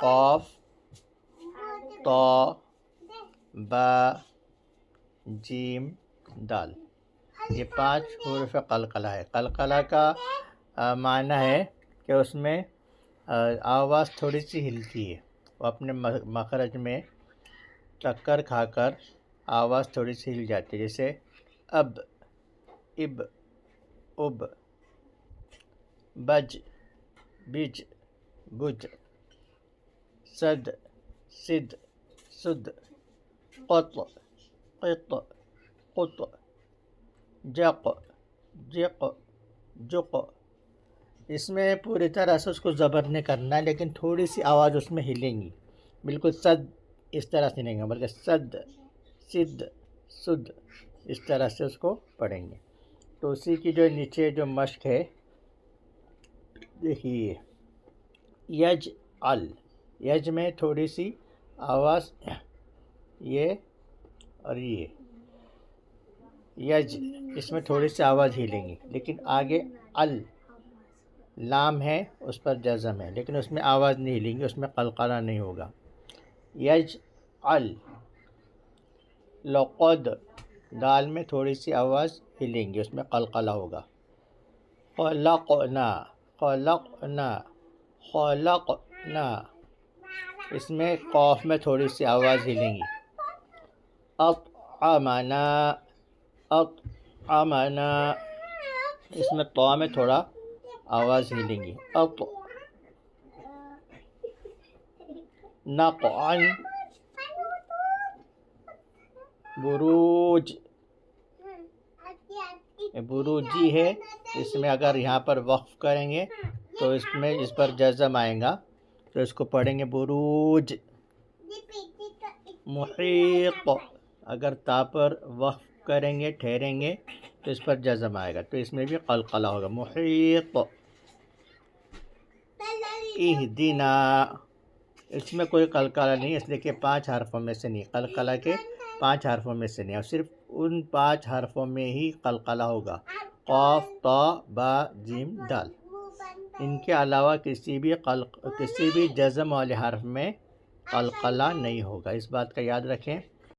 قاف طا با جیم دال، یہ 5 حروف قلقلہ ہے۔ قلقلہ کا معنی ہے کہ اس میں آواز تھوڑی سی ہلتی ہے، وہ اپنے مخرج میں ٹکر کھا کر آواز تھوڑی سی ہل جاتی ہے، جیسے اب، اب، اب، بج، بج، بج، صد، صد، صد، قط، قط، قط، جق، جق، جق۔ اس میں پوری طرح سے اس کو زبر نہیں کرنا ہے، لیکن تھوڑی سی آواز اس میں ہلیں گی، بالکل صد اس طرح سے نہیں گا، بلکہ صد، صد، صد، اس طرح سے اس کو پڑھیں گے۔ تو اسی کی جو نیچے جو مشق ہے دیکھیے، یج ال، یج میں تھوڑی سی آواز یہ اور یہ، یج اس میں تھوڑی سی آواز ہلیں گی، لیکن آگے ال لام ہے اس پر جزم ہے، لیکن اس میں آواز نہیں ہلیں گی، اس میں قلقلہ نہیں ہوگا۔ یج ال، لقد دال میں تھوڑی سی آواز ہلیں گی، اس میں قلقلہ ہوگا۔ خلقنا، خلقنا، خلقنا، اس میں قاف میں تھوڑی سی آواز ہلیں گی۔ اطعمنا، اطعمنا، اس میں طا میں تھوڑا آواز ہلیں گی۔ نقعا، بروج، بروجی ہے، اس میں اگر یہاں پر وقف کریں گے تو اس میں اس پر جزم آئے گا، تو اس کو پڑھیں گے بروج۔ محیط، اگر تا پر وقف کریں گے ٹھہریں گے تو اس پر جزم آئے گا، تو اس میں بھی قلقلہ ہوگا، محیط۔ اہدنا، اس میں کوئی قلقلہ نہیں، اس لیے کہ 5 حرفوں میں سے نہیں، قلقلہ کے 5 حرفوں میں سے نہیں، اور صرف ان 5 حرفوں میں ہی قلقلہ ہوگا، قاف طا با جیم دال۔ ان کے علاوہ کسی بھی جزم والے حرف میں قلقلہ نہیں ہوگا، اس بات کا یاد رکھیں۔